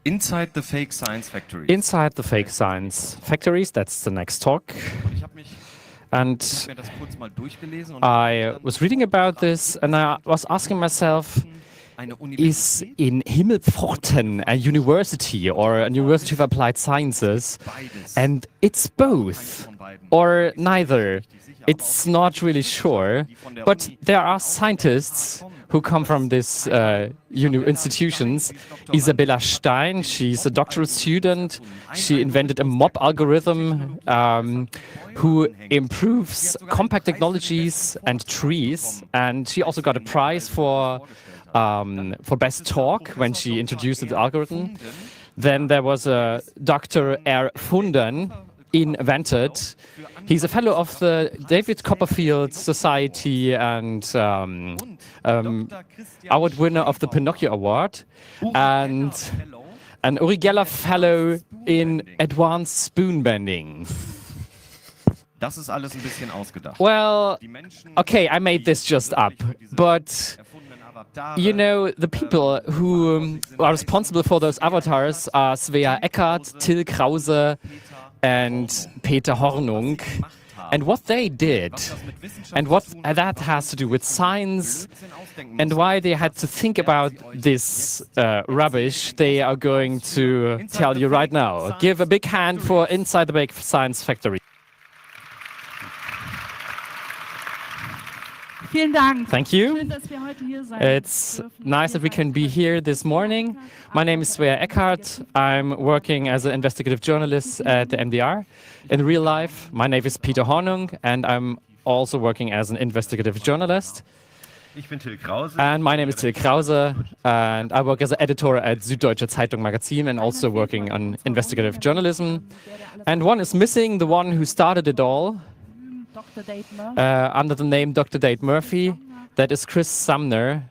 Inside the fake science factories. Inside the fake science factories, that's the next talk. And I was reading about this and I was asking myself, is in Himmelpforten a university or a university of applied sciences? And it's both or neither. It's not really sure, but there are scientists who come from these institutions. Isabella Stein, she's a doctoral student. She invented a mob algorithm who improves compact technologies and trees. And she also got a prize for best talk when she introduced the algorithm. Then there was a Dr. Erfunden, invented. He's a fellow of the David Copperfield Society and award winner of the Pinocchio Award, and an Uri Geller Fellow in advanced spoon bending. Das ist alles ein bisschen ausgedacht. Well, okay, I made this just up, but you know, the people who are responsible for those avatars are Svea Eckert, Till Krause, and Peter Hornung, and what they did, and what that has to do with science, and why they had to think about this rubbish, they are going to tell you right now. Give a big hand for Inside the Big Science Factory. Thank you. It's nice that we can be here this morning. My name is Svea Eckert. I'm working as an investigative journalist at the MDR. In real life, my name is Peter Hornung, and I'm also working as an investigative journalist. And my name is Till Krause, and I work as an editor at Süddeutsche Zeitung Magazin and also working on investigative journalism. And one is missing, the one who started it all. Under the name Dr. Date Murphy, that is Chris Sumner.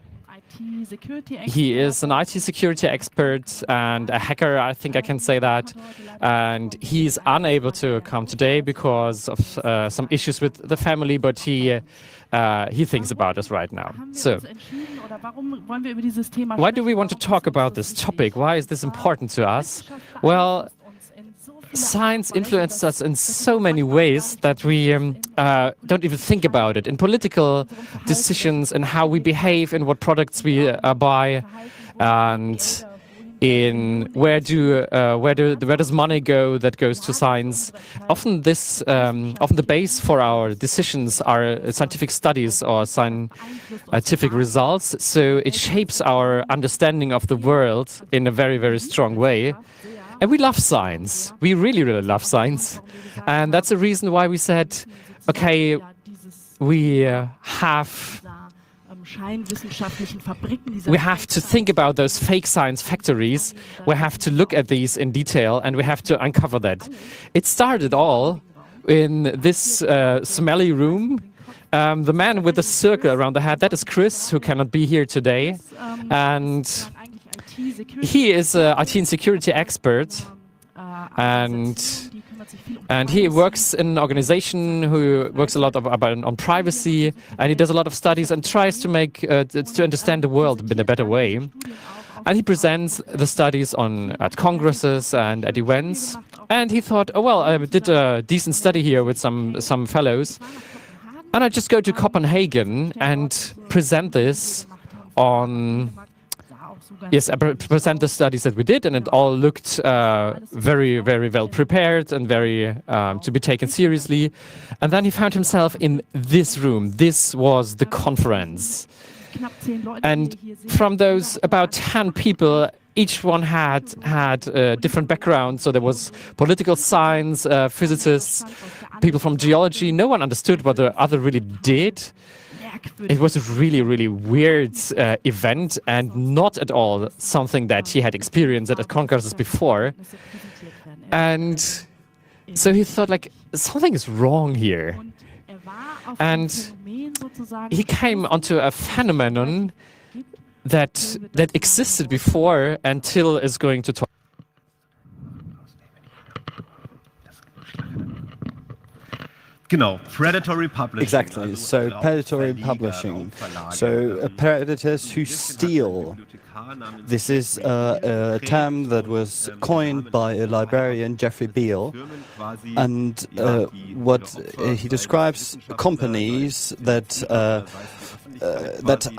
He is an IT security expert and a hacker, I think I can say that. And he's unable to come today because of some issues with the family, but he thinks about us right now. So, why do we want to talk about this topic? Why is this important to us? Well, science influences us in so many ways that we don't even think about it. In political decisions and how we behave and what products we buy, and in where does money go that goes to science. Often the base for our decisions are scientific studies or scientific results. So it shapes our understanding of the world in a very, very strong way. And we love science. We really, really love science. And that's the reason why we said, okay, we have to think about those fake science factories. We have to look at these in detail and we have to uncover that. It started all in this smelly room. The man with the circle around the head, that is Chris, who cannot be here today. And he is an IT and security expert, and he works in an organization who works a lot on privacy, and he does a lot of studies and tries to make to understand the world in a better way. And he presents the studies at congresses and at events. And he thought, oh well, I did a decent study here with some fellows, and I just go to Copenhagen and present this on. Yes, I present the studies that we did, and it all looked very, very well prepared and very to be taken seriously. And then he found himself in this room. This was the conference. And from those about 10 people, each one had different backgrounds. So there was political science, physicists, people from geology. No one understood what the other really did. It was a really, really weird event, and not at all something that he had experienced at congresses before. And so he thought, like, something is wrong here. And he came onto a phenomenon that existed before, and Till is going to talk. Genau, predatory publishing. Exactly, so predatory publishing. So predators who steal. This is a term that was coined by a librarian, Jeffrey Beal, and what he describes companies that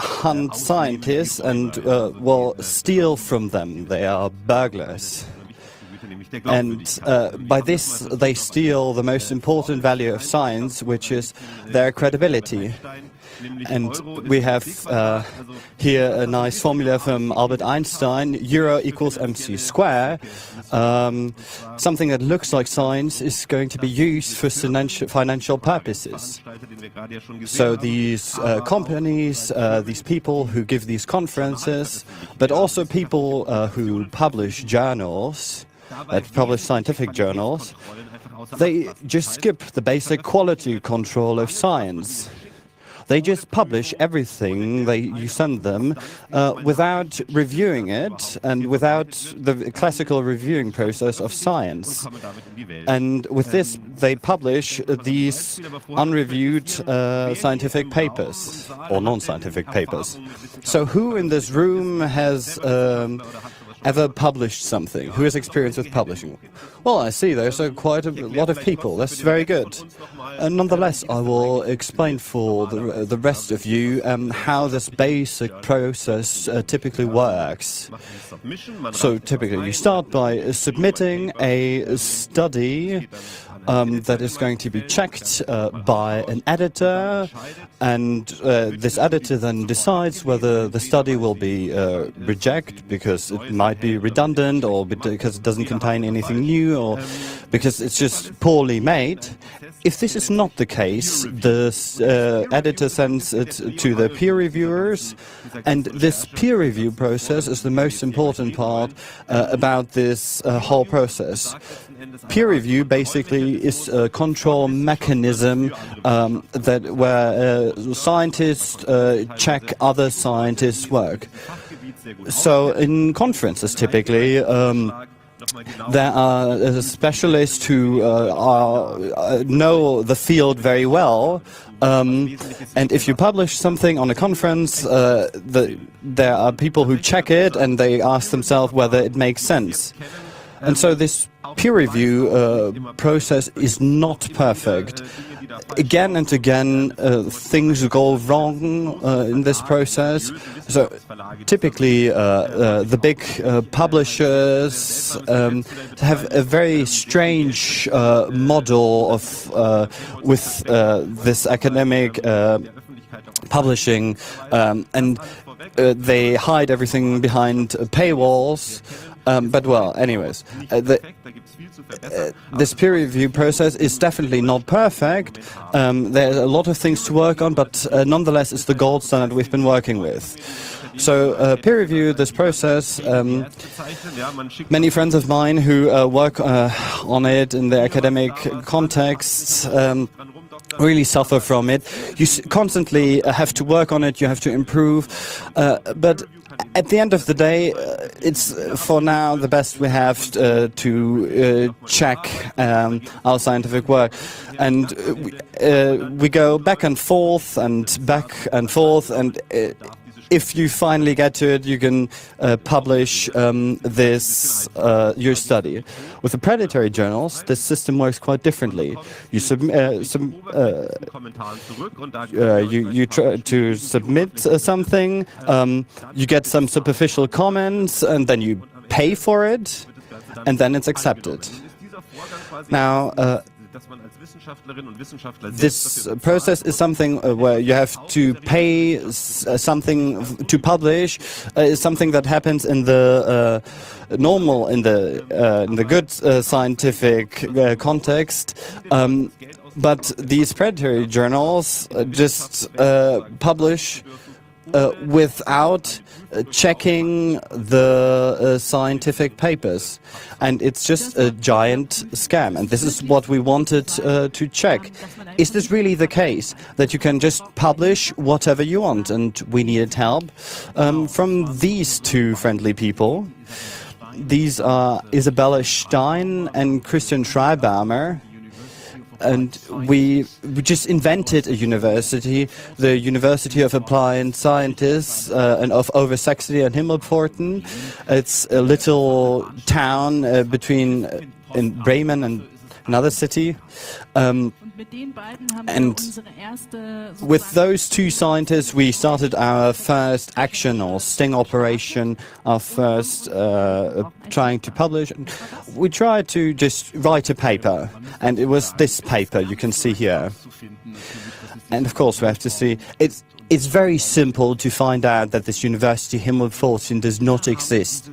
hunt scientists and will steal from them. They are burglars. And by this, they steal the most important value of science, which is their credibility. And we have here a nice formula from Albert Einstein: euro equals mc square. Something that looks like science is going to be used for financial purposes. So these companies, these people who give these conferences, but also people who publish journals, that publish scientific journals, they just skip the basic quality control of science. They just publish everything you send them without reviewing it and without the classical reviewing process of science. And with this, they publish these unreviewed scientific papers or non-scientific papers. So who in this room has ever published something? Who has experience with publishing? Well, I see there's quite a lot of people. That's very good. Nonetheless, I will explain for the rest of you how this basic process typically works. So typically you start by submitting a study that is going to be checked by an editor, and this editor then decides whether the study will be rejected because it might be redundant, or because it doesn't contain anything new, or because it's just poorly made. If this is not the case, the editor sends it to the peer reviewers, and this peer review process is the most important part about this whole process. Peer review basically is a control mechanism where scientists check other scientists' work. So in conferences typically, there are specialists who know the field very well, and if you publish something on a conference, there are people who check it and they ask themselves whether it makes sense. And so this peer review process is not perfect. Again and again, things go wrong in this process. So typically, the big publishers have a very strange model of with this academic publishing, and they hide everything behind paywalls. But well, anyways, this peer review process is definitely not perfect. There's a lot of things to work on, but nonetheless, it's the gold standard we've been working with. So peer review, this process, many friends of mine who work on it in the academic context really suffer from it. You constantly have to work on it, you have to improve, but at the end of the day, it's for now the best we have to check our scientific work. And we go back and forth and back and forth, and if you finally get to it, you can publish your study. With the predatory journals, this system works quite differently. You you try to submit something, you get some superficial comments, and then you pay for it, and then it's accepted. Now, this process is something where you have to pay something to publish. Is something that happens in the normal, in the good scientific context. But these predatory journals just publish without checking the scientific papers, and it's just a giant scam. And this is what we wanted to check. Is this really the case, that you can just publish whatever you want? And we needed help from these two friendly people. These are Isabella Stein and Christian Schreibaumer. and we just invented a university, the University of Applied Scientists and of Oversaxony and Himmelpforten. It's a little town between in Bremen and another city. And with those two scientists, we started our first action or sting operation, our first trying to publish. We tried to just write a paper, and it was this paper you can see here. And of course, we have to see it's very simple to find out that this University Himmelpforten does not exist.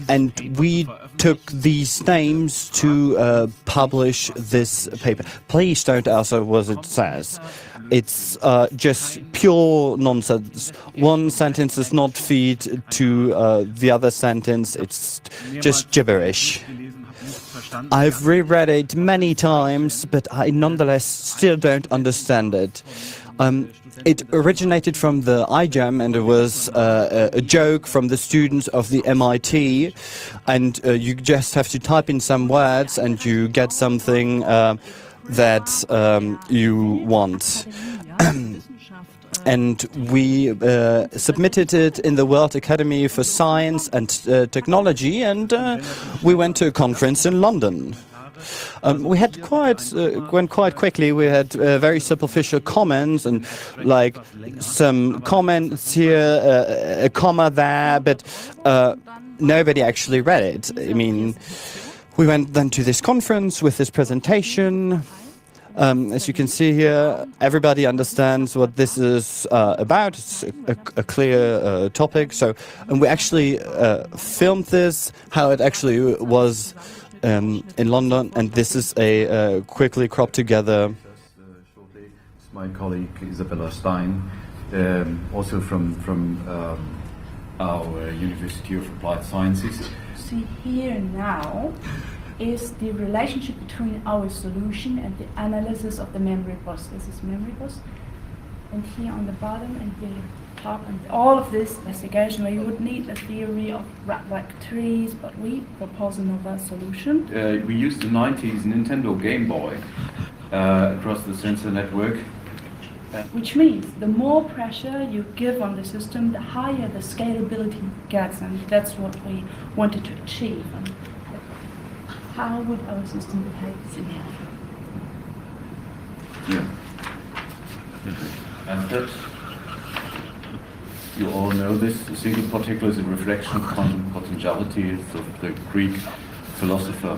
And we took these names to publish this paper. Please don't answer what it says. It's just pure nonsense. One sentence does not feed to the other sentence. It's just gibberish. I've reread it many times, but I nonetheless still don't understand it. It originated from the iGEM, and it was a joke from the students of the MIT, and you just have to type in some words and you get something that you want. And we submitted it in the World Academy for Science and Technology, and we went to a conference in London. We had went quite quickly. We had very superficial comments and like some comments here, a comma there, but nobody actually read it. I mean, we went then to this conference with this presentation. As you can see here, everybody understands what this is about. It's a clear topic. So, and we actually filmed this, how it actually was in London, and this is a quickly cropped together. My colleague Isabella Stein, also from our University of Applied Sciences. See here now is the relationship between our solution and the analysis of the memory bus. This is memory bus, and here on the bottom and here top, and all of this investigation where you would need a theory of rat-like trees, but we propose another solution. We used the 90s Nintendo Game Boy across the sensor network. Which means the more pressure you give on the system, the higher the scalability gets, and that's what we wanted to achieve. And how would our system behave in here? Yeah. And that, you all know this, a single particle is a reflection of quantum potentiality of the Greek philosopher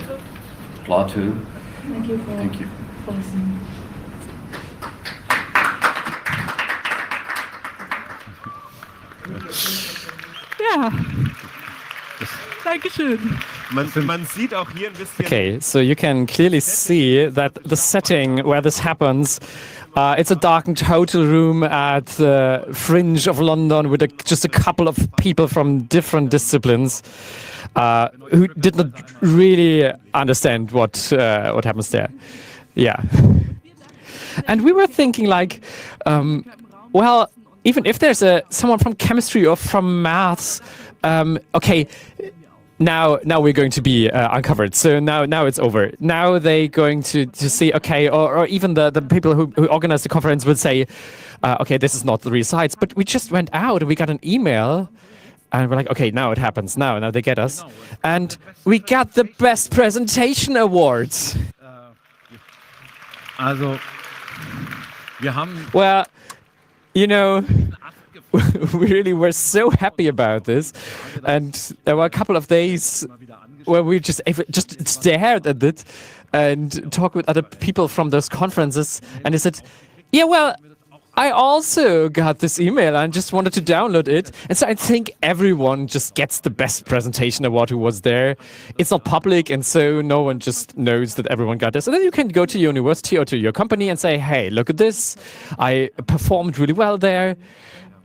Plato. Thank you for listening. Yeah. Dankeschön. Man sieht auch hier ein bisschen. Okay, so you can clearly see that the setting where this happens, it's a darkened hotel room at the fringe of London with just a couple of people from different disciplines who did not really understand what happens there. Yeah. And we were thinking like, well, even if there's someone from chemistry or from maths, okay, now we're going to be uncovered. So now it's over. Now they're going to see, okay, or even the people who organized the conference would say, okay, this is not the real science. But we just went out and we got an email and we're like, okay, now it happens. Now they get us. And we got the best presentation awards. Well, you know, we really were so happy about this, and there were a couple of days where we just stared at it and talked with other people from those conferences, and they said, yeah, well, I also got this email and just wanted to download it. And so I think everyone just gets the best presentation award who was there. It's not public, and so no one just knows that everyone got this. And then you can go to your university or to your company and say, hey, look at this. I performed really well there.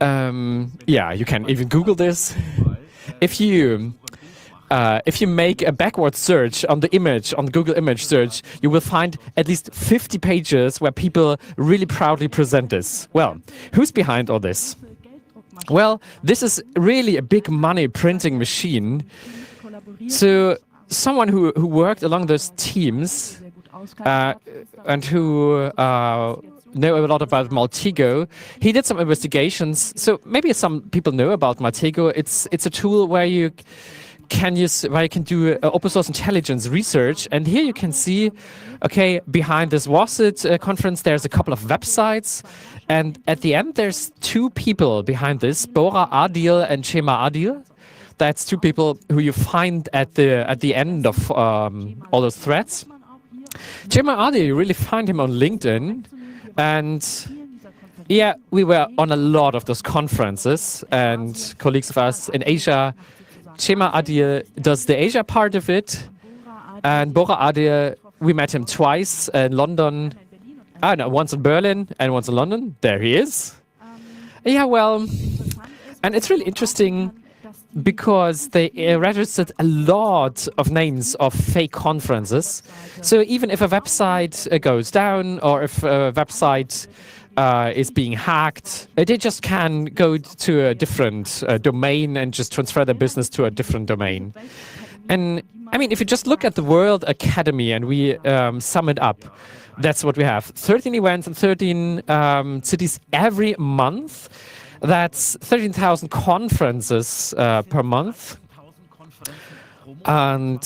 Yeah, you can even Google this. If you make a backward search on the image, on Google image search, you will find at least 50 pages where people really proudly present this. Well, who's behind all this? Well, this is really a big money printing machine. So someone who worked along those teams and who know a lot about Maltego. He did some investigations. So maybe some people know about Maltego. It's a tool where you can do open source intelligence research. And here you can see, okay, behind this WASIT conference, there's a couple of websites. And at the end, there's two people behind this, Bora Adil and Chema Adil. That's two people who you find at the end of all those threads. Chema Adil, you really find him on LinkedIn. And yeah, we were on a lot of those conferences, and colleagues of us in Asia. Chema Adil does the Asia part of it. And Bora Adil, we met him twice in London. No, once in Berlin and once in London. There he is. Yeah, well, and it's really interesting because they registered a lot of names of fake conferences. So even if a website goes down, or if a website is being hacked, they just can go to a different domain and just transfer their business to a different domain. And I mean, if you just look at the World Academy and we sum it up, that's what we have. 13 events in 13 cities every month. That's 13,000 conferences per month. And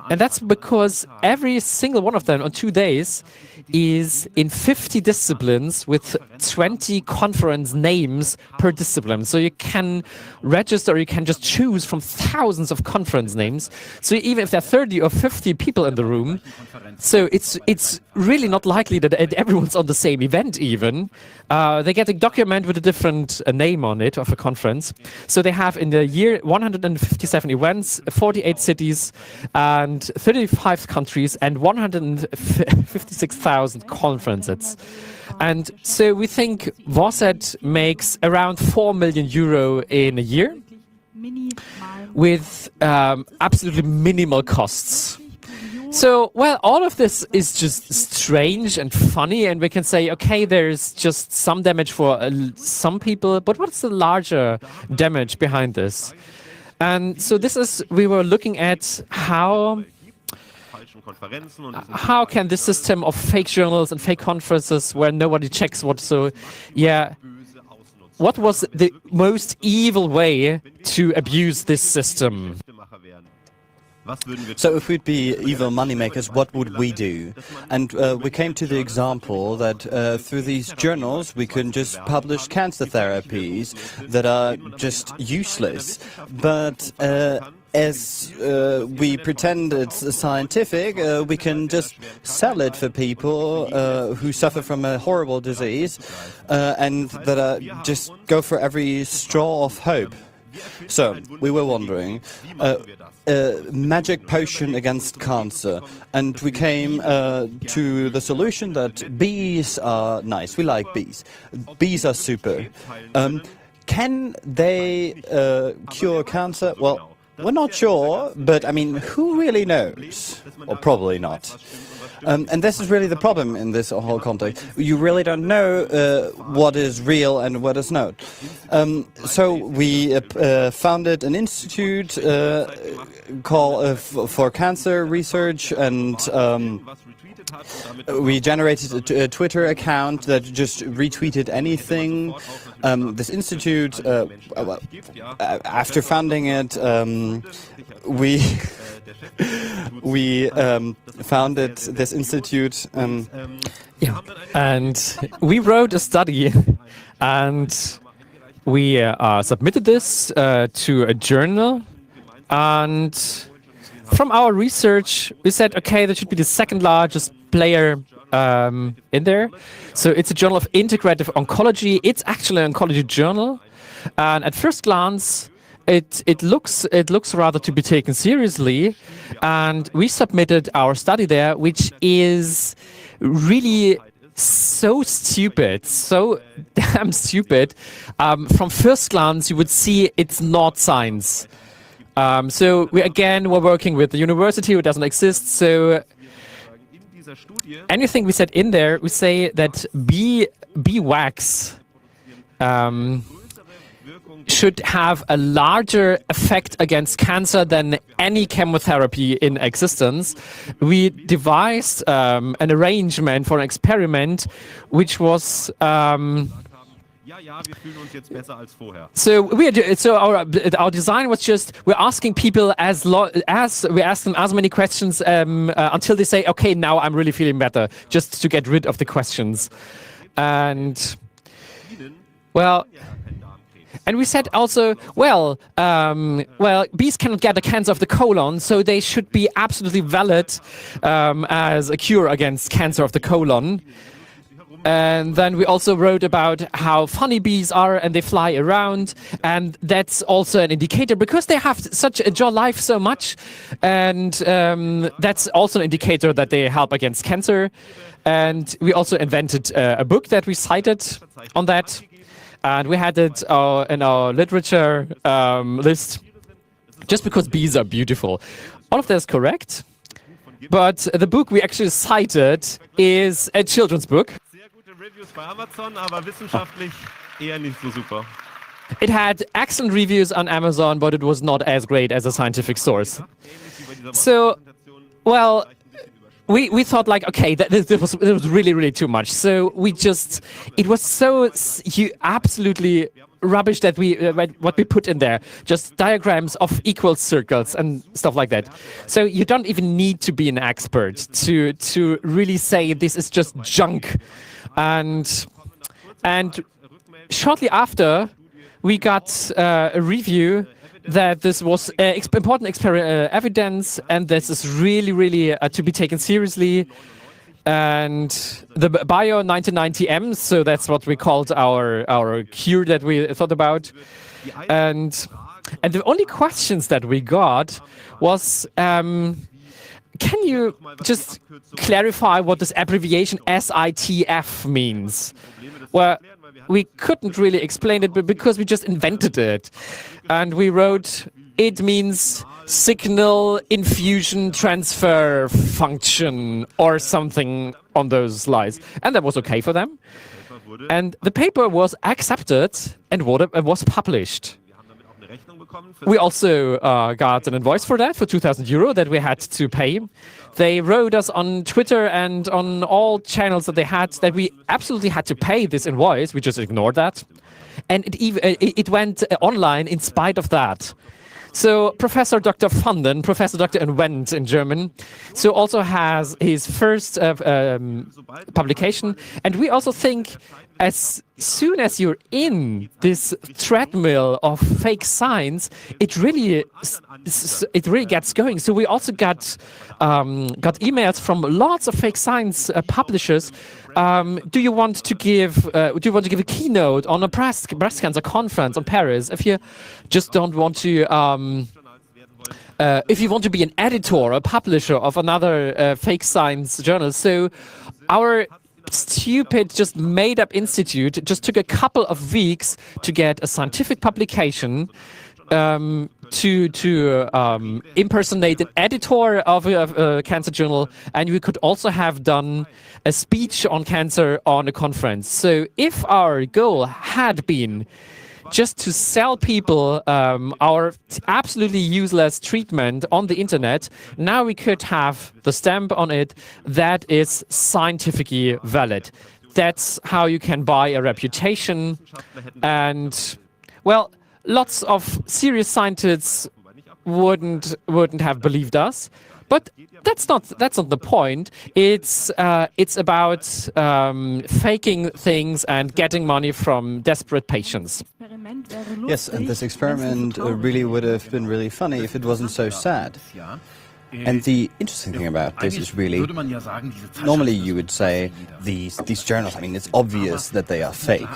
that's because every single one of them on 2 days is in 50 disciplines with 20 conference names per discipline. So you can register, or you can just choose from thousands of conference names. So even if there are 30 or 50 people in the room, so it's really not likely that everyone's on the same event even. They get a document with a different name on it of a conference. So they have in the year 157 events, 48 cities, and 35 countries, and 156,000 conferences. And so we think WASET makes around 4 million euro in a year with absolutely minimal costs. So, well, all of this is just strange and funny, and we can say, okay, there's just some damage for some people, but what's the larger damage behind this? And so we were looking at how can this system of fake journals and fake conferences where nobody checks what was the most evil way to abuse this system? So if we'd be evil moneymakers, what would we do? And we came to the example that through these journals we can just publish cancer therapies that are just useless. But as we pretend it's scientific, we can just sell it for people who suffer from a horrible disease and that just go for every straw of hope. So we were wondering, magic potion against cancer, and we came to the solution that bees are nice. We like bees. Bees are super. Can they cure cancer? Well, we're not sure, but I mean, who really knows? Or probably not. And this is really the problem in this whole context. You really don't know what is real and what is not. So we founded an institute for cancer research, and we generated a Twitter account that just retweeted anything. This institute, after founding it, we founded this institute. And we wrote a study, and we submitted this to a journal. And from our research, we said, okay, that should be the second largest player in there. So it's a journal of integrative oncology. It's actually an oncology journal. And at first glance, it looks rather to be taken seriously, and we submitted our study there, which is really so stupid, so damn stupid. From first glance, you would see it's not science. So we're working with the university, which doesn't exist. So anything we said in there, we say that bee wax should have a larger effect against cancer than any chemotherapy in existence, we devised an arrangement for an experiment which was so our design was just we're asking people as we ask them as many questions until they say, okay, now I'm really feeling better, just to get rid of the questions. And well, and we said also, well, bees cannot get the cancer of the colon, so they should be absolutely valid as a cure against cancer of the colon. And then we also wrote about how funny bees are and they fly around, and that's also an indicator because they have such enjoy life so much, and that's also an indicator that they help against cancer. And we also invented a book that we cited on that, and we had it in our literature list just because bees are beautiful. All of that is correct, but the book we actually cited is a children's book. Reviews bei Amazon, aber wissenschaftlich eher nicht so super. It had excellent reviews on Amazon, but it was not as great as a scientific source. So, well, we thought like, okay, it was really, really too much. So it was so absolutely rubbish that what we put in there, just diagrams of equal circles and stuff like that. So you don't even need to be an expert to really say this is just junk. And shortly after, we got a review that this was important evidence, and this is really, really to be taken seriously. And the Bio 1990M, so that's what we called our cure that we thought about. And the only questions that we got was, can you just clarify what this abbreviation SITF means? Well, we couldn't really explain it, but because we just invented it. And we wrote, it means signal infusion transfer function or something on those lines. And that was okay for them. And the paper was accepted and was published. We also got an invoice for that, for €2,000 that we had to pay. They wrote us on Twitter and on all channels that they had that we absolutely had to pay this invoice. We just ignored that. And it went online in spite of that. So Professor Dr. Vanden, Professor Dr. Wendt in German, so also has his first publication. And we also think as soon as you're in this treadmill of fake science, it really gets going. So we also got emails from lots of fake science publishers. Do you want to give a keynote on a breast cancer conference in Paris? If you just don't want to, if you want to be an editor or a publisher of another fake science journal, so our stupid, just made-up institute just took a couple of weeks to get a scientific publication to impersonate an editor of a cancer journal, and we could also have done a speech on cancer on a conference. So if our goal had been just to sell people our absolutely useless treatment on the internet, now we could have the stamp on it that is scientifically valid. That's how you can buy a reputation. And, well, lots of serious scientists wouldn't have believed us. But that's not the point. It's about faking things and getting money from desperate patients. Yes, and this experiment really would have been really funny if it wasn't so sad. And the interesting thing about this is really, normally you would say these journals, I mean, it's obvious that they are fake.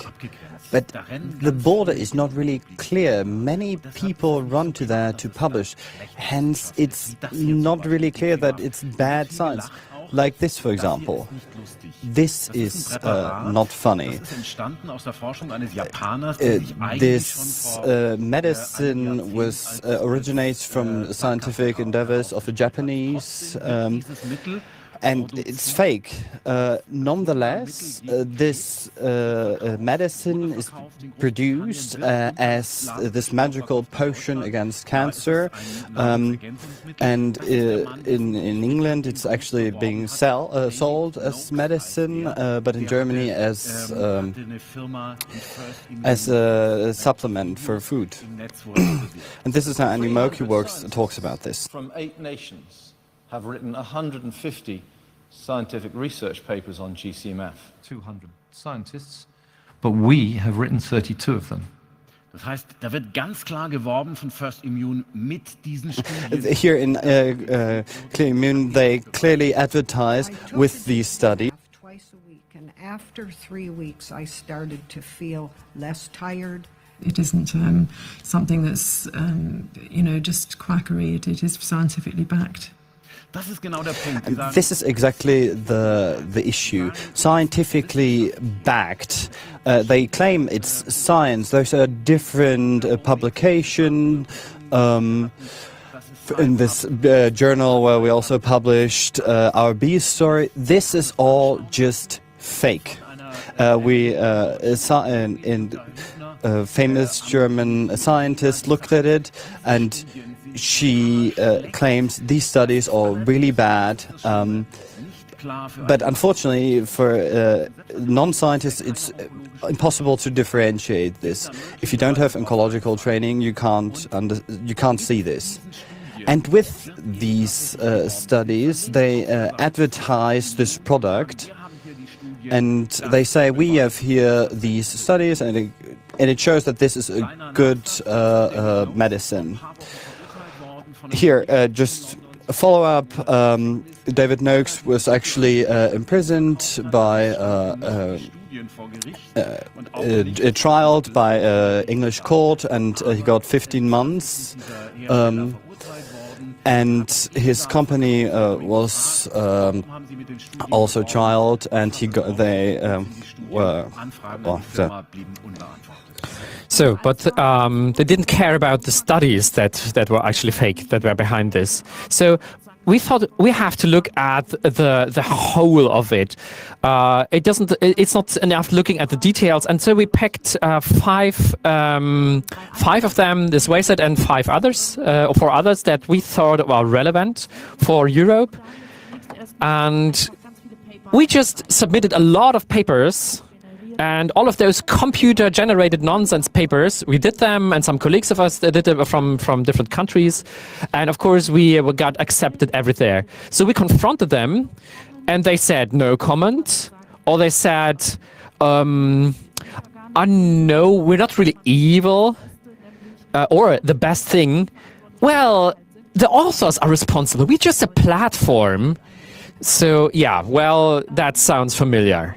But the border is not really clear. Many people run to there to publish. Hence, it's not really clear that it's bad science. Like this, for example. This is not funny. This medicine originates from scientific endeavors of the Japanese. and it's fake. Nonetheless, this medicine is produced as this magical potion against cancer, and in England it's actually being sold as medicine, but in Germany as a supplement for food. And this is how Andy Moki talks about this. From 8 nations have written 150 scientific research papers on GCMF. 200 scientists, but we have written 32 of them. Das heißt, da wird ganz klar geworben von First Immune mit diesen Studien. Here in Clear Immune, they clearly advertise with these studies. Twice a week, and after 3 weeks, I started to feel less tired. It isn't something that's, just quackery. It is scientifically backed. Das ist genau der Punkt. This is exactly the issue. Scientifically backed. They claim it's science. There's a different publication in this journal where we also published our bee story. This is all just fake. A famous German scientist looked at it, and she claims these studies are really bad. But unfortunately, for non-scientists, it's impossible to differentiate this. If you don't have oncological training, you can't see this. And with these studies, they advertise this product, and they say, we have here these studies, and it shows that this is a good medicine. Here, just a follow-up, David Noakes was actually imprisoned by, trialed by English court, and he got 15 months. And his company was also trialed, and But they didn't care about the studies that were actually fake, that were behind this. So we thought we have to look at the whole of it. It's not enough looking at the details, and so we picked five of them this way set, and 5 others, or 4 others that we thought were relevant for Europe. And we just submitted a lot of papers. And all of those computer-generated nonsense papers, we did them, and some colleagues of us did them from different countries. And of course, we got accepted everywhere. So we confronted them, and they said no comment, or they said, no, we're not really evil, or the best thing, well, the authors are responsible. We're just a platform. So yeah, well, that sounds familiar.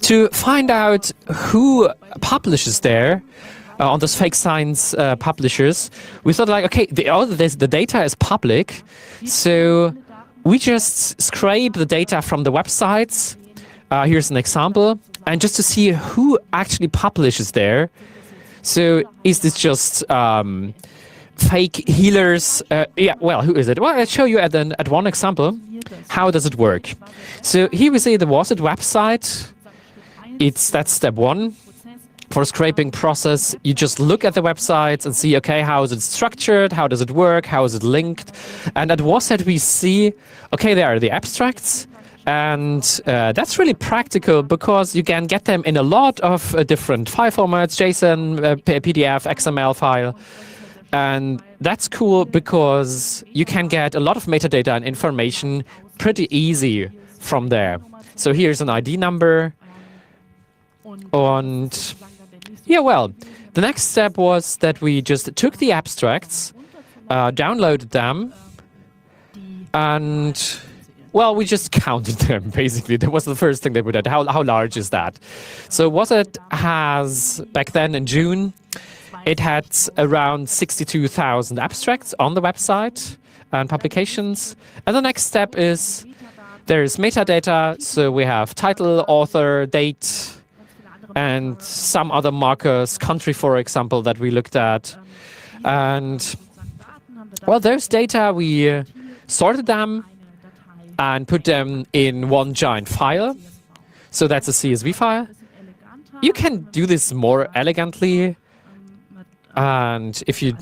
To find out who publishes there, on those fake science publishers, we thought okay, the data is public, so we just scrape the data from the websites. Here's an example, and just to see who actually publishes there. So is this just fake healers? Who is it? Well, I'll show you at one example. How does it work? So here we see the WASIT website. That's step 1. For scraping process, you just look at the websites and see, okay, how is it structured? How does it work? How is it linked? And at WASIT we see, okay, there are the abstracts. And that's really practical because you can get them in a lot of different file formats, JSON, PDF, XML file. And that's cool because you can get a lot of metadata and information pretty easy from there. So here's an ID number. And the next step was that we just took the abstracts, downloaded them, and we just counted them, basically. That was the first thing they would add. How large is that? So WASIT has, back then in June, it had around 62,000 abstracts on the website and publications. And the next step is there's metadata, so we have title, author, date, and some other markers, country, for example, that we looked at. And, those data, we sorted them, and put them in one giant file. So that's a CSV file. You can do this more elegantly, and if you,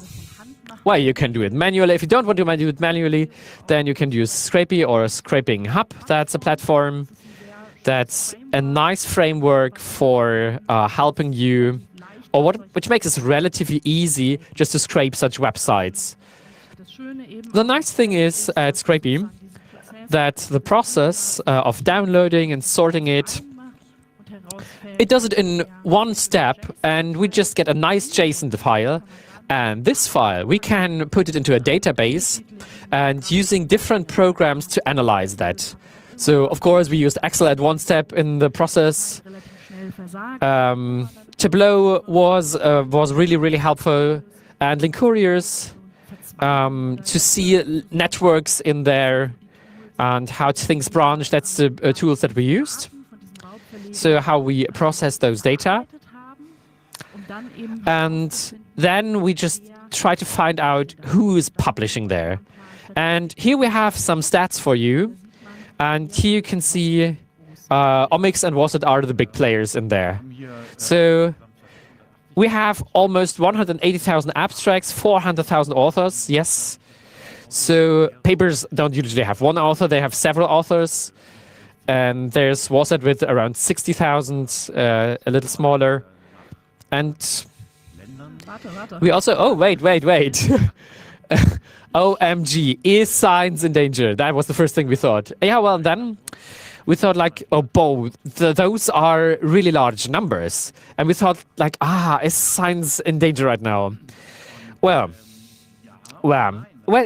well, you can do it manually. If you don't want to do it manually, then you can use Scrapy or Scraping Hub. That's a platform. That's a nice framework for helping you, or which makes it relatively easy just to scrape such websites. The nice thing is at Scrapy that the process of downloading and sorting it does it in one step, and we just get a nice JSON file. And this file, we can put it into a database and using different programs to analyze that. So, of course, we used Excel at one step in the process. Tableau was really helpful, and Linkuriers to see networks in there and how things branch. That's the tools that we used. So how we process those data. And then we just try to find out who is publishing there. And here we have some stats for you. And here you can see Omics and Wasset are the big players in there. So we have almost 180,000 abstracts, 400,000 authors, yes. So papers don't usually have one author, they have several authors. And there's Wasset with around 60,000, a little smaller. And we also, oh, wait. OMG, is science in danger? That was the first thing we thought. Yeah, well, then we thought like, oh, those are really large numbers. And we thought like, is science in danger right now? Well,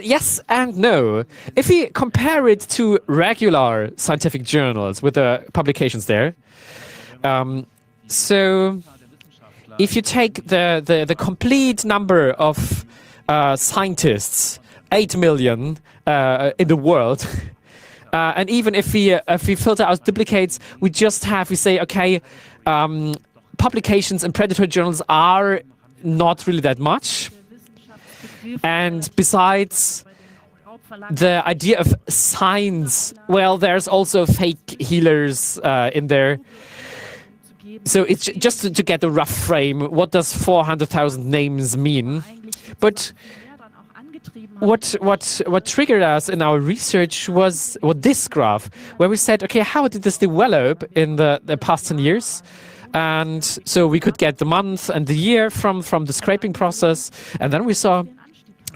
yes and no. If we compare it to regular scientific journals with the publications there, so if you take the complete number of scientists, 8 million in the world, and even if we filter out duplicates, we say, okay, publications in predatory journals are not really that much. And besides the idea of science, well, there's also fake healers in there. So it's just to get a rough frame. What does 400,000 names mean? But what triggered us in our research was this graph, where we said, okay, how did this develop in the past 10 years? And so we could get the month and the year from the scraping process, and then we saw,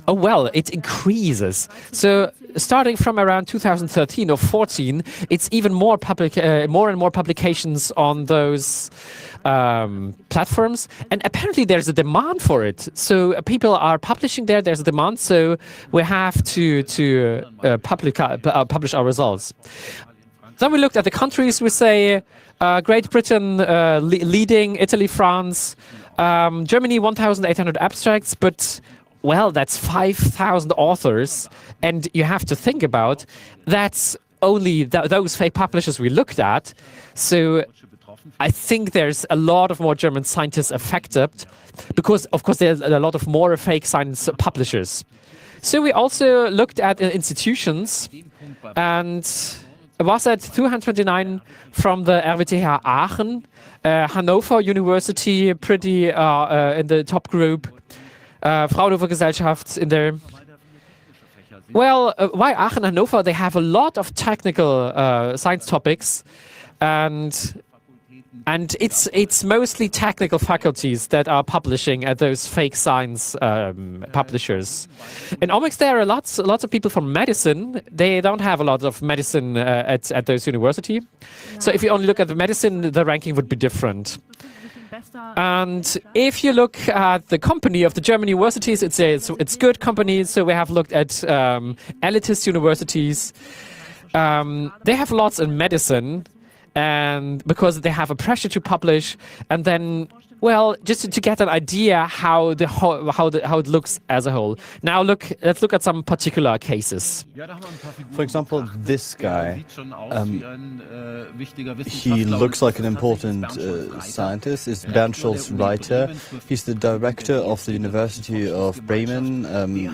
oh well, it increases. So starting from around 2013 or 14, it's even more and more publications on those platforms, and apparently there's a demand for it. So people are publishing there. There's a demand, so we have to publish our results. Then we looked at the countries. We say Great Britain leading, Italy, France, Germany 1,800 abstracts, but well, that's 5,000 authors, and you have to think about that's only those fake publishers we looked at. So I think there's a lot of more German scientists affected because, of course, there's a lot of more fake science publishers. So we also looked at institutions, and was at 229 from the RWTH Aachen, Hannover University, pretty in the top group. Fraunhofer Gesellschaft in there. Well, why Aachen and Hannover? They have a lot of technical science topics, and it's mostly technical faculties that are publishing at those fake science publishers. In Omics, there are lots of people from medicine. They don't have a lot of medicine at those universities. So if you only look at the medicine, the ranking would be different. And if you look at the company of the German universities, it's good companies. So we have looked at elitist universities. They have lots in medicine, and because they have a pressure to publish, and then, well, just to get an idea how it looks as a whole. Now let's look at some particular cases. For example, this guy, he looks like an important scientist. It's Bernd Schulz-Reiter. He's the director of the University of Bremen.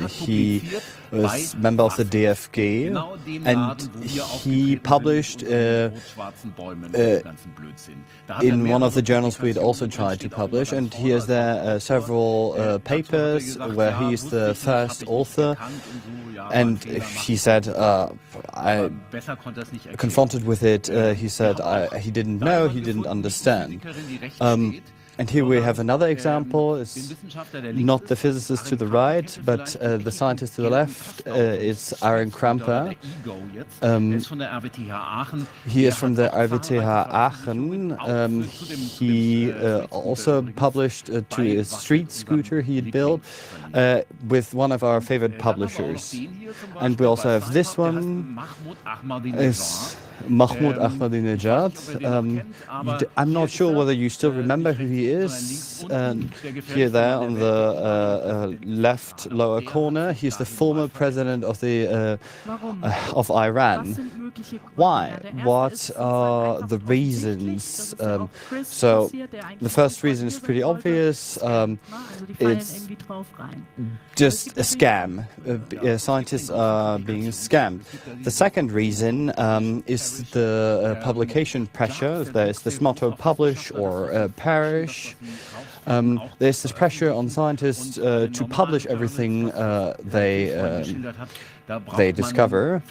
He was member of the DFG, and he published in one of the journals we'd also tried to publish, and he has there several papers where he's the first author, and he said, confronted with it, he said he didn't know, he didn't understand. And here we have another example. It's not the physicist to the right, but the scientist to the left. It's Aaron Kramper. He is from the RWTH Aachen. He also published to a street scooter he had built with one of our favorite publishers. And we also have this one. It's Mahmoud Ahmadinejad. I'm not sure whether you still remember who he is. Here there on the left lower corner, he's the former president of the of Iran. Why? What are the reasons? So the first reason is pretty obvious. It's just a scam. Scientists are being scammed. The second reason is the publication pressure. There's this motto, publish or perish. There's this pressure on scientists to publish everything they discover,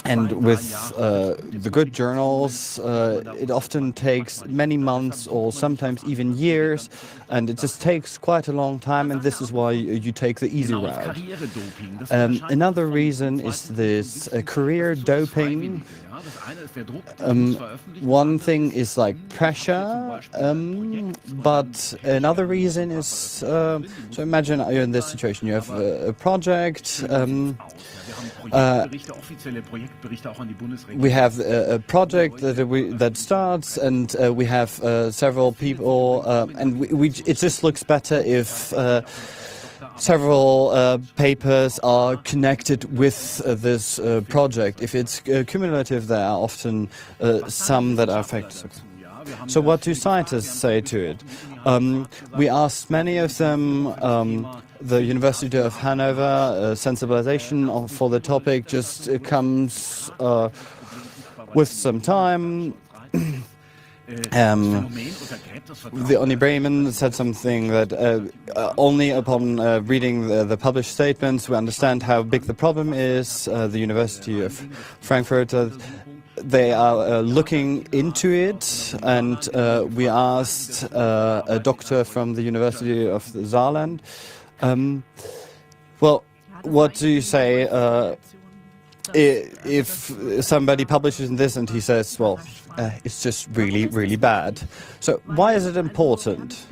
and with the good journals it often takes many months or sometimes even years, and it just takes quite a long time, and this is why you take the easy route. Another reason is this career doping. One thing is like pressure, but another reason is, so imagine you're in this situation, you have a project, we have a project that starts, and we have several people, and it just looks better if several papers are connected with this project. If it's cumulative, there are often some that are affected. So what do scientists say to it? We asked many of them. The University of Hanover, sensibilization for the topic just comes with some time. The Oni Bremen said something that only upon reading the published statements we understand how big the problem is. The University of Frankfurt, they are looking into it, and we asked a doctor from the University of Saarland, well, what do you say if somebody publishes in this and he says, well, it's just really, really bad. So why is it important?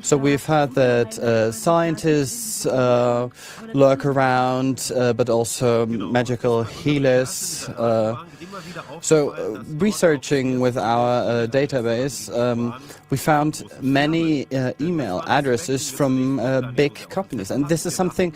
So we've heard that scientists lurk around, but also magical healers. So researching with our database, we found many email addresses from big companies, and this is something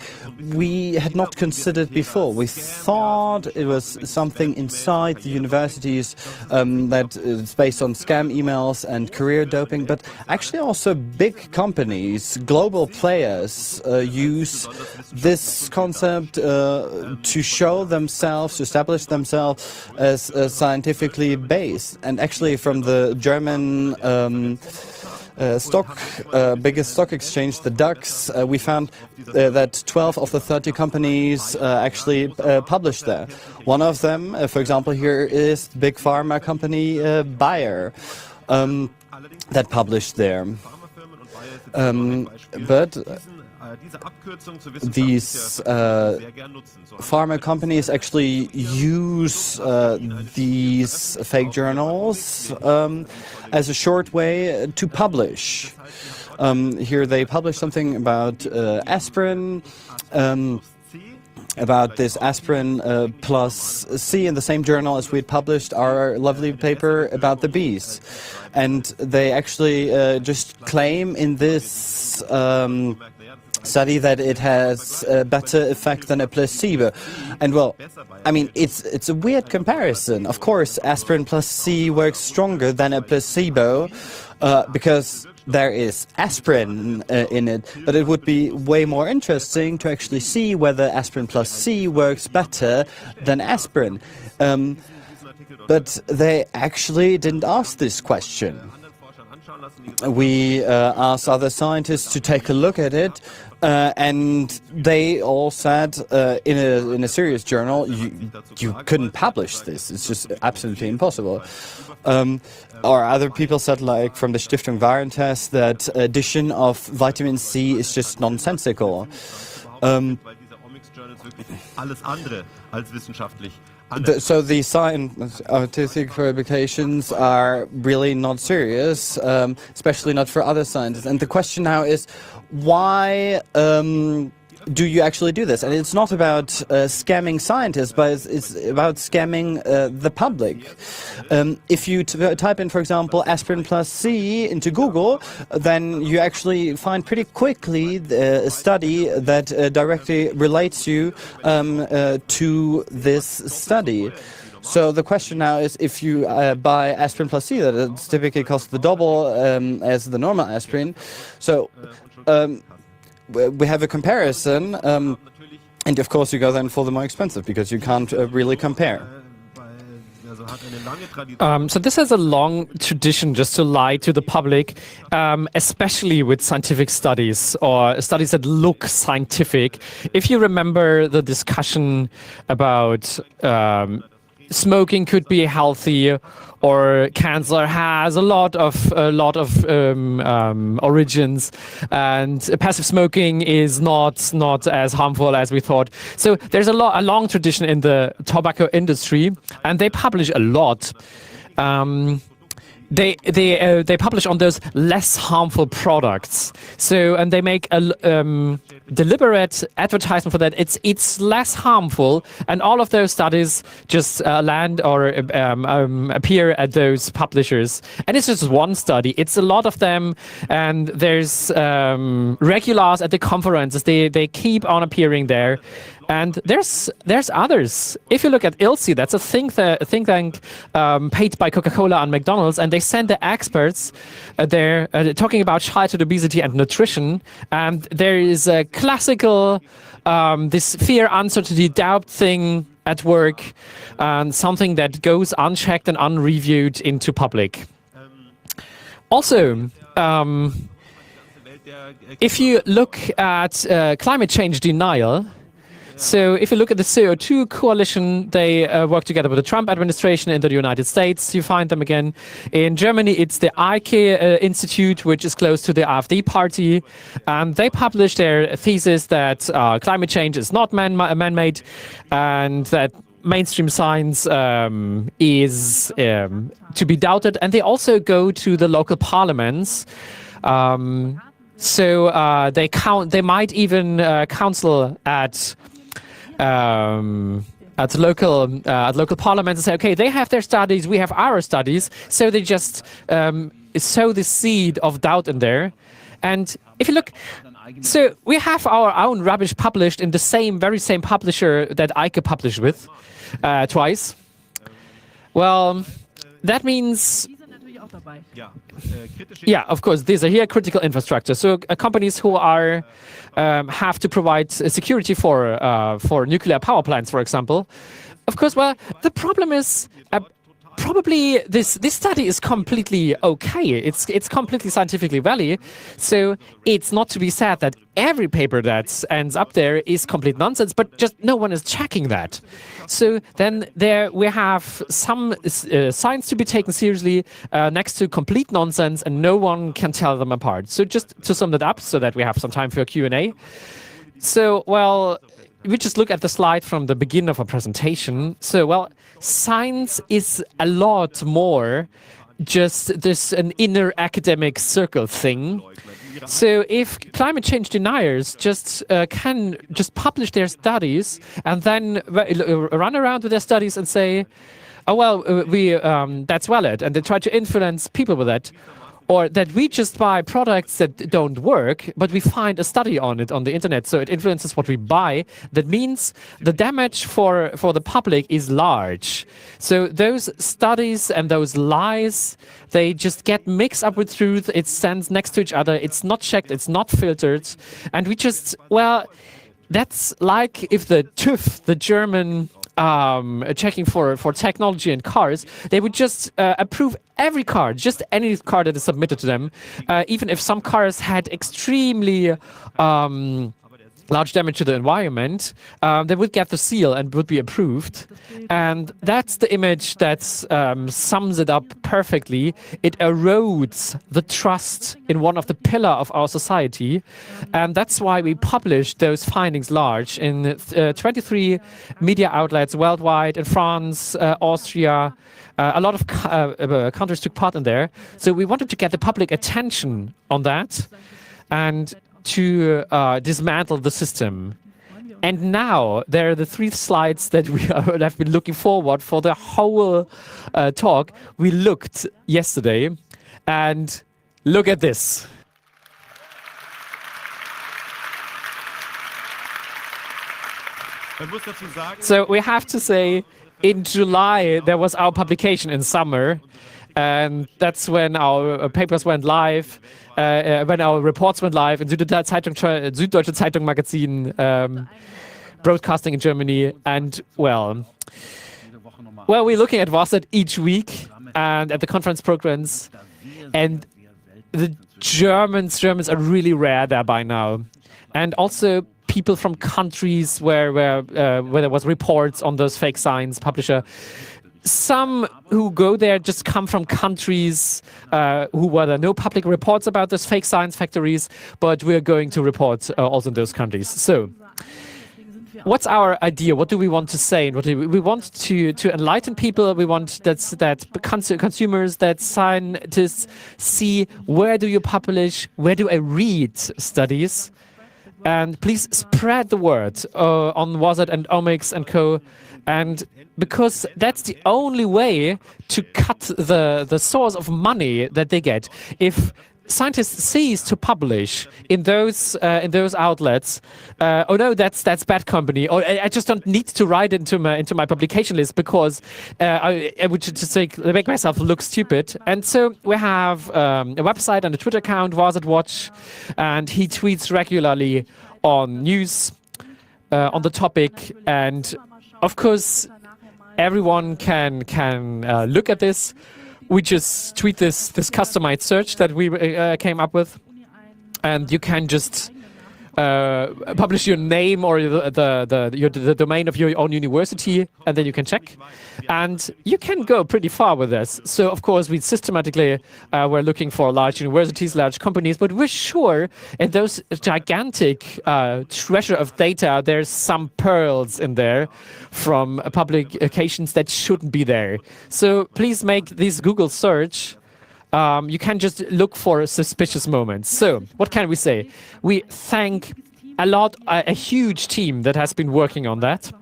we had not considered before. We thought it was something inside the universities that is based on scam emails and career doping, but actually also big companies, global players use this concept to show themselves, to establish themselves as scientifically based. And actually from the German biggest stock exchange, the DAX, we found that 12 of the 30 companies actually publish there. One of them, for example, here is the big pharma company Bayer that published there. But these pharma companies actually use these fake journals as a short way to publish. Here they publish something about aspirin, about this aspirin plus C in the same journal as we had published our lovely paper about the bees. And they actually just claim in this study that it has a better effect than a placebo. And well, I mean, it's a weird comparison. Of course, aspirin plus C works stronger than a placebo because there is aspirin in it, but it would be way more interesting to actually see whether aspirin plus C works better than aspirin. But they actually didn't ask this question. We asked other scientists to take a look at it, and they all said in a serious journal, you couldn't publish this. It's just absolutely impossible. Or other people said, like from the Stiftung Warentest, that addition of vitamin C is just nonsensical. So the scientific publications are really not serious, especially not for other scientists. And the question now is, why do you actually do this? And it's not about scamming scientists, but it's about scamming the public. If you type in, for example, aspirin plus C into Google, then you actually find pretty quickly a study that directly relates you to this study. So the question now is, if you buy aspirin plus C, that it typically costs the double as the normal aspirin. So we have a comparison, and of course you go then for the more expensive because you can't really compare. So this has a long tradition just to lie to the public, especially with scientific studies or studies that look scientific. If you remember the discussion about smoking could be healthy, or cancer has a lot of origins, and passive smoking is not as harmful as we thought. So there's a long tradition in the tobacco industry, and they publish a lot. They publish on those less harmful products. So, and they make a deliberate advertisement for that. It's less harmful, and all of those studies just land or appear at those publishers. And it's just one study. It's a lot of them, and there's regulars at the conferences. They keep on appearing there. And there's others. If you look at ILSI, that's a think tank paid by Coca-Cola and McDonald's, and they send the experts there talking about childhood obesity and nutrition. And there is a classical this fear, uncertainty, doubt thing at work, and something that goes unchecked and unreviewed into public. Also, if you look at climate change denial, so if you look at the CO2 coalition, they work together with the Trump administration in the United States. You find them again. In Germany, it's the Eike Institute, which is close to the AfD party. And they published their thesis that climate change is not man-made, and that mainstream science is to be doubted. And they also go to the local parliaments. So they might even counsel at local parliaments and say, okay, they have their studies, we have our studies, so they just sow the seed of doubt in there. And if you look, so we have our own rubbish published in the very same publisher that Eike published with twice. Well, that means, yeah, of course, these are here critical infrastructure. So companies who are have to provide security for nuclear power plants, for example. Of course, well, the problem is probably this study is completely okay. It's completely scientifically valid. So it's not to be said that every paper that ends up there is complete nonsense, but just no one is checking that. So then there we have some science to be taken seriously next to complete nonsense, and no one can tell them apart. So just to sum that up, so that we have some time for a Q&A. So, well, we just look at the slide from the beginning of our presentation. So, well, science is a lot more just an inner academic circle thing. So if climate change deniers can just publish their studies and then run around with their studies and say, oh, well, that's valid, and they try to influence people with that, or that we just buy products that don't work, but we find a study on it on the internet, so it influences what we buy. That means the damage for the public is large. So those studies and those lies, they just get mixed up with truth. It stands next to each other. It's not checked. It's not filtered. And we just, well, that's like if the TÜV, the German checking for technology and cars, they would just approve every car, just any car that is submitted to them, even if some cars had extremely large damage to the environment, they would get the seal and would be approved. And that's the image that sums it up perfectly. It erodes the trust in one of the pillars of our society. And that's why we published those findings large in 23 media outlets worldwide, in France, Austria. A lot of countries took part in there. So we wanted to get the public attention on that and to dismantle the system. And now there are the 3 slides that we have been looking forward for the whole talk. We looked yesterday, and look at this. So we have to say, in July there was our publication in summer, and that's when our papers went live. When our reports went live in Süddeutsche Zeitung magazine, broadcasting in Germany, and well, we're looking at WASET each week and at the conference programs, and the Germans are really rare there by now, and also people from countries where there was reports on those fake science publisher. Some who go there just come from countries where there are no public reports about those fake science factories, but we're going to report also in those countries. So, what's our idea? What do we want to say? What do we want to enlighten people? We want that consumers, that scientists see, where do you publish? Where do I read studies? And please spread the word on WASET and Omics and Co. And because that's the only way to cut the source of money that they get. If scientists cease to publish in those outlets, oh no, that's bad company, or I just don't need to write into my publication list because I would just make myself look stupid. And so we have a website and a Twitter account, WASET Watch, and he tweets regularly on news on the topic. And of course, everyone can look at this. We just tweet this customized search that we came up with, and you can just publish your name or the domain of your own university, and then you can check. And you can go pretty far with this. So, of course, we systematically we're looking for large universities, large companies, but we're sure in those gigantic treasure of data, there's some pearls in there from publications that shouldn't be there. So please make this Google search. You can just look for suspicious moments. So what can we say? We thank a huge team that has been working on that.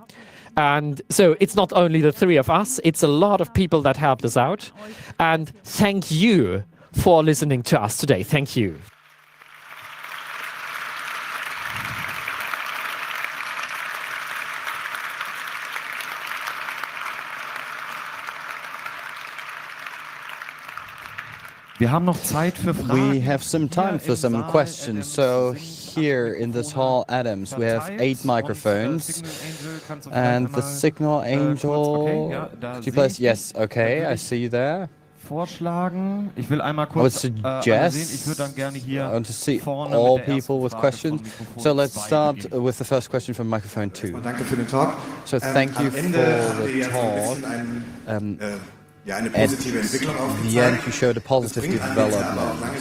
And so it's not only the 3 of us, it's a lot of people that helped us out. And thank you for listening to us today. Thank you. We have some time for some questions. So here in this hall, Adams, we have 8 microphones. And the signal angel, could you please? Yes, okay, I see you there. I would suggest, I want to see all people with questions. So let's start with the first question from microphone 2. So thank you for the talk. At the end, you showed a positive development,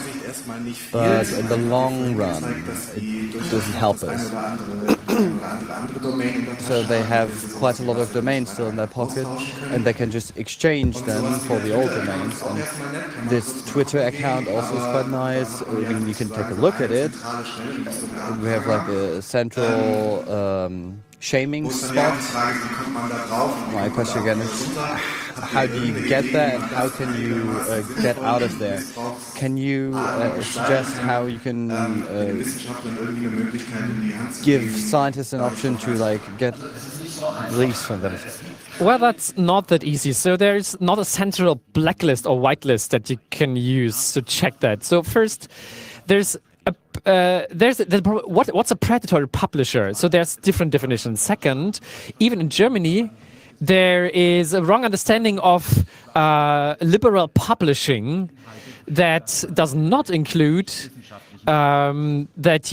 but in the long run, it doesn't help us. So they have quite a lot of domains still in their pocket, and they can just exchange them for the old domains. And this Twitter account also is quite nice. I mean, you can take a look at it. We have like a central shaming spot. My question again is, how do you get there and how can you get out of there? Can you suggest how you can give scientists an option to get released from them? Well, that's not that easy. So there's not a central blacklist or whitelist that you can use to check that. So first, what's a predatory publisher? So there's different definitions. Second, even in Germany, there is a wrong understanding of liberal publishing that does not include that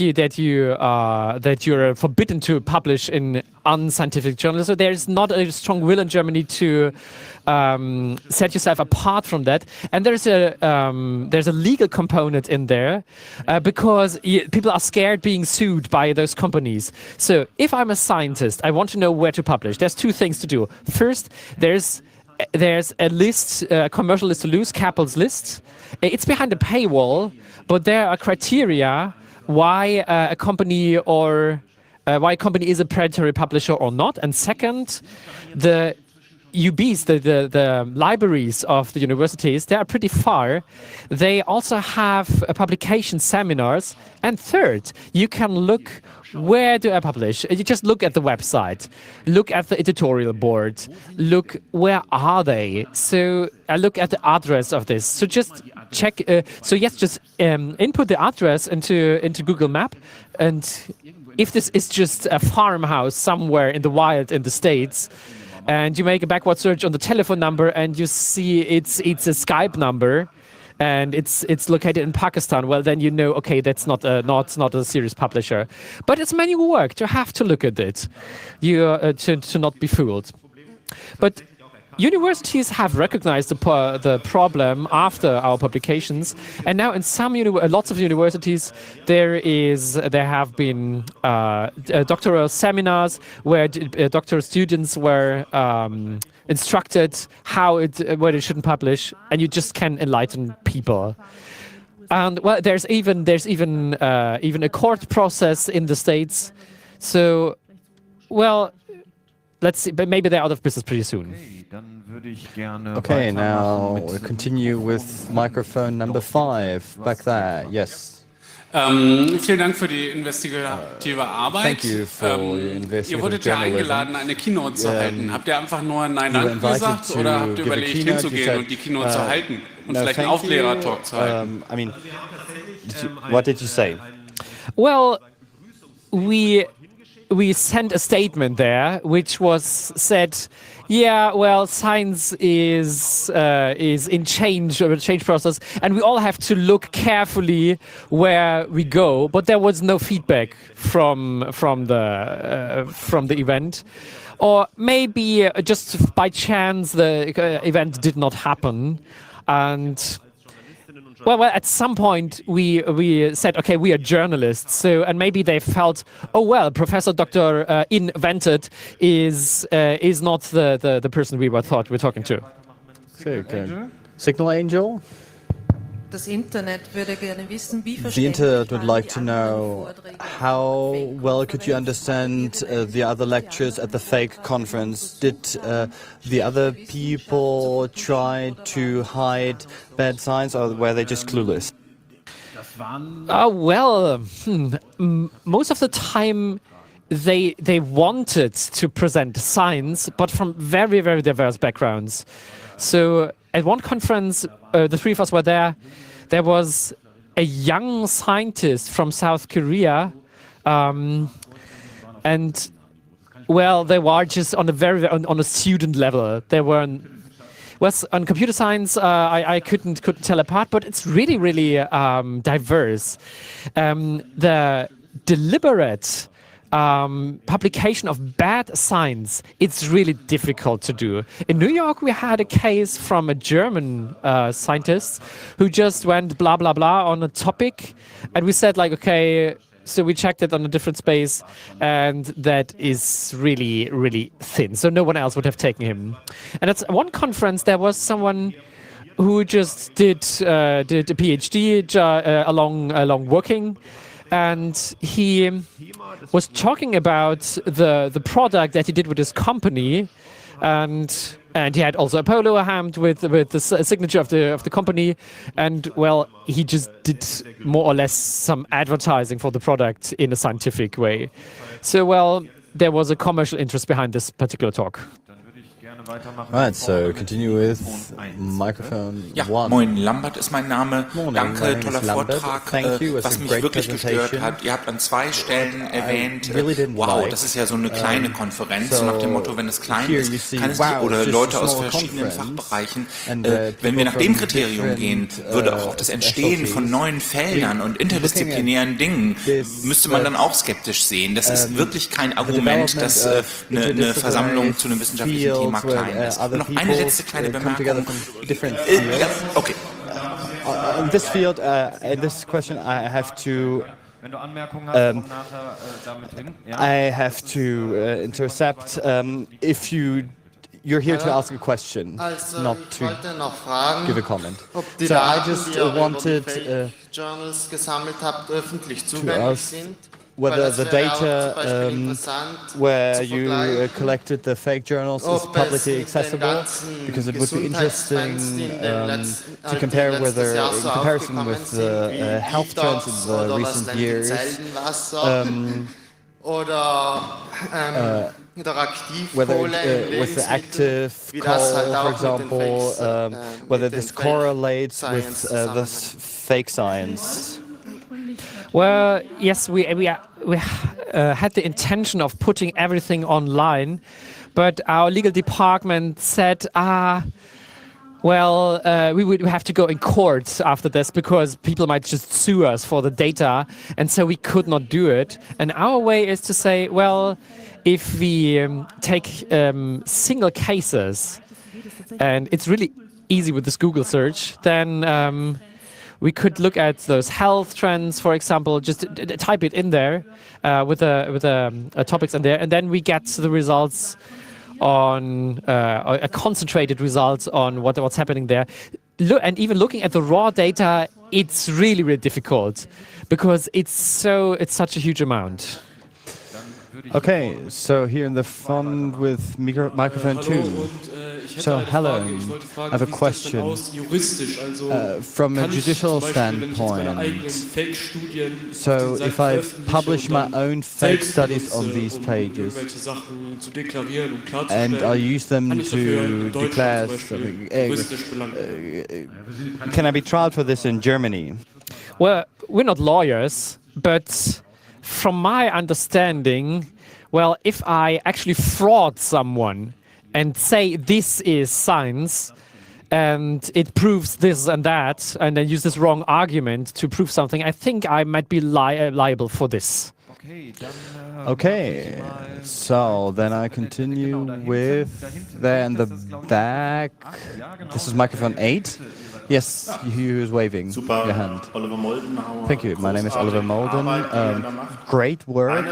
you're forbidden to publish in unscientific journals. So there's not a strong will in Germany to set yourself apart from that. And there's a legal component in there because people are scared being sued by those companies. So if I'm a scientist, I want to know where to publish. There's two things to do. First, there's a list, a commercial list to lose, CAPL's list. It's behind a paywall, but there are criteria why a company is a predatory publisher or not. And second, the UBs, the libraries of the universities, they are pretty far. They also have publication seminars. And third, you can look, where do I publish? You just look at the website, look at the editorial board, look, where are they? So I look at the address of this. So just check, just input the address into Google Map. And if this is just a farmhouse somewhere in the wild in the States, and you make a backward search on the telephone number and you see it's a Skype number, and it's located in Pakistan, well, then you know, okay, that's not a serious publisher. But it's manual work. You have to look at it, to not be fooled. But universities have recognized the problem after our publications, and now in lots of universities there have been doctoral seminars where doctoral students were instructed where they shouldn't publish, and you just can enlighten people. And well, there's even a court process in the States. So, well, let's see. But maybe they're out of business pretty soon. Okay, now we'll continue with microphone number 5 back there. Yes. Vielen Dank für die investigative Arbeit. Thank you for your investigative Ihr wurdet ja eingeladen, eine Keynote zu halten. Habt ihr einfach nur Nein, danke gesagt oder habt ihr überlegt, hinzugehen und die Keynote zu halten und vielleicht einen Aufklärertalk zu halten? What did you say? Well, we sent a statement there which was said, yeah, well, science is in change process, and we all have to look carefully where we go. But there was no feedback from the event, or maybe just by chance the event did not happen, and. Well, at some point we said, okay, we are journalists, and maybe they felt, oh well, Professor Dr. Invented is not the person we thought we're talking to. Okay. Signal Angel. The Internet would like to know how well could you understand the other lectures at the fake conference? Did the other people try to hide bad science, or were they just clueless? Most of the time they wanted to present science, but from very, very diverse backgrounds. So at one conference, the three of us were there. There was a young scientist from South Korea, and well, they were just on a student level. They were on computer science. I couldn't tell apart, but it's really, really diverse. The deliberate publication of bad science, it's really difficult to do. In New York, we had a case from a German scientist who just went blah, blah, blah on a topic. And we said, like, okay, so we checked it on a different space, and that is really, really thin. So no one else would have taken him. And at one conference, there was someone who just did a PhD along working. and he was talking about the product that he did with his company, and he had also a polo hand with the signature of the company, and well, he just did more or less some advertising for the product in a scientific way. So well, there was a commercial interest behind this particular talk. Right, so continue with microphone one. Moin, Lambert ist mein Name. Morning, Danke, toller Vortrag. Was mich wirklich gestört hat, ihr habt an 2 Stellen erwähnt, wow, das ist ja so eine kleine Konferenz, so nach dem Motto, wenn es klein ist, kann es oder Leute aus verschiedenen Fachbereichen. Wenn wir nach dem Kriterium gehen, würde auch das Entstehen von neuen Feldern und interdisziplinären Dingen, müsste man dann auch skeptisch sehen. Das ist wirklich kein Argument, dass eine Versammlung zu einem wissenschaftlichen Thema klein ist. Noch eine letzte kleine Bemerkung. Okay. In this field, in this question, I have to. I have to intercept. If you're here to ask a question, not to give a comment. So I just wanted to ask whether the data where you collected the fake journals is publicly accessible, because it would be interesting to compare whether, in comparison with the health trends in the recent years, whether with the active coal, for example, whether this correlates with the fake science. Well, yes, we had the intention of putting everything online, but our legal department said, we would have to go in court after this because people might just sue us for the data, and so we could not do it. And our way is to say, well, if we take single cases, and it's really easy with this Google search, then we could look at those health trends, for example, just type it in there with the topics in there, and then we get the results on a concentrated results on what's happening there. And even looking at the raw data, it's really, really difficult because it's such a huge amount. Okay, so here in the front with microphone 2. So hello, I have a question. From a judicial standpoint, so if I publish my own fake studies on these pages and I use them to declare something, can I be tried for this in Germany? Well, we're not lawyers, but from my understanding, well, if I actually fraud someone and say this is science and it proves this and that, and then use this wrong argument to prove something, I think I might be liable for this. Okay, so then I continue with there in the back. This is microphone 8. Yes, who's waving your hand? Thank you. My name is Oliver Molden. Great work.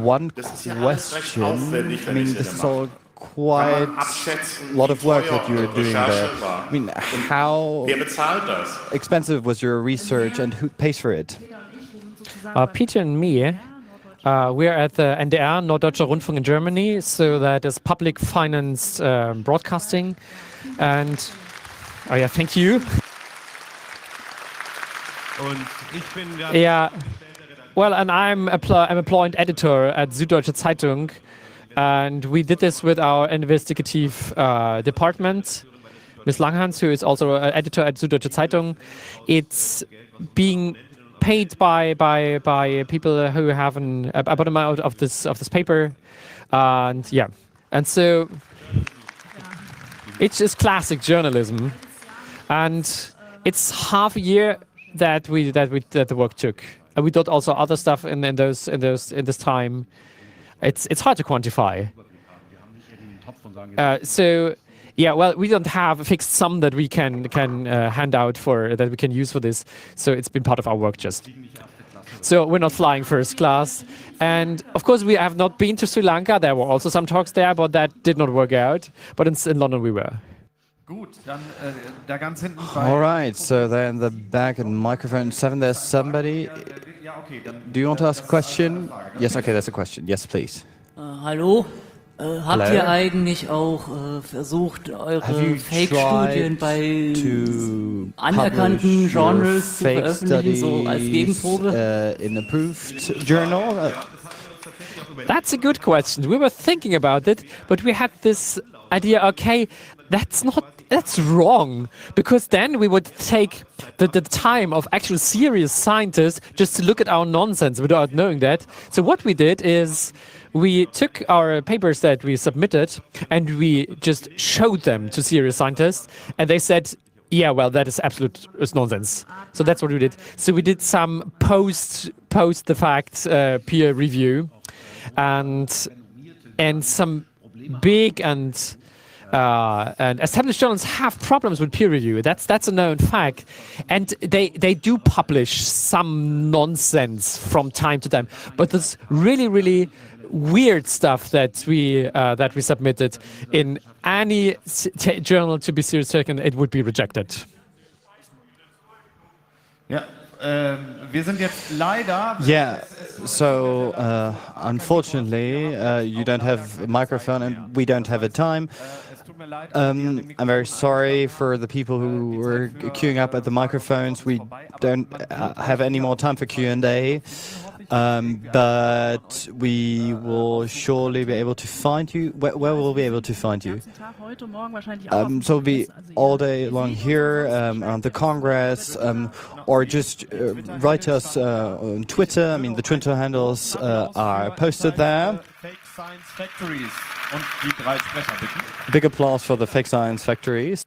One question. I mean, this is all quite a lot of work that you're doing there. I mean, how expensive was your research and who pays for it? Peter and me, we're at the NDR, Norddeutscher Rundfunk in Germany, so that is public financed broadcasting. And oh yeah, thank you. Yeah, well, and I'm employed editor at Süddeutsche Zeitung, and we did this with our investigative department, Ms. Langhans, who is also an editor at Süddeutsche Zeitung. It's being paid by people who have an abonnement of this paper, and yeah, and so it's just classic journalism, and it's half a year that the work took, and we did also other stuff in this time. It's hard to quantify. So yeah, well, we don't have a fixed sum that we can hand out that we can use for this. So it's been part of our work just. So we're not flying first class, and of course we have not been to Sri Lanka. There were also some talks there, but that did not work out. But in London we were. All right, so there in the back at microphone 7, there's somebody. Do you want to ask a question? Yes, okay, that's a question. Yes, please. Hallo? Habt ihr eigentlich auch versucht, eure Fake-Studien bei anerkannten Journals zu veröffentlichen, so als Gegenprobe? In approved journal? That's a good question. We were thinking about it, but we had this idea, okay, that's wrong, because then we would take the time of actual serious scientists just to look at our nonsense without knowing that. So what we did is we took our papers that we submitted and we just showed them to serious scientists, and they said, yeah, well, that is absolute nonsense. So that's what we did. So we did some post the fact peer review, and some big and established journals have problems with peer review. That's a known fact, and they do publish some nonsense from time to time. But there's really weird stuff that we submitted in any journal to be seriously taken. It would be rejected. Ja. Wir sind jetzt leider. Yeah, so unfortunately you don't have a microphone and we don't have a time. I'm very sorry for the people who were queuing up at the microphones. We don't have any more time for Q&A, but we will surely be able to find you. Where will we be able to find you? So we'll be all day long here around the Congress, or just write us on Twitter. I mean, the Twitter handles are posted there. Big applause for the Fake Science Factories.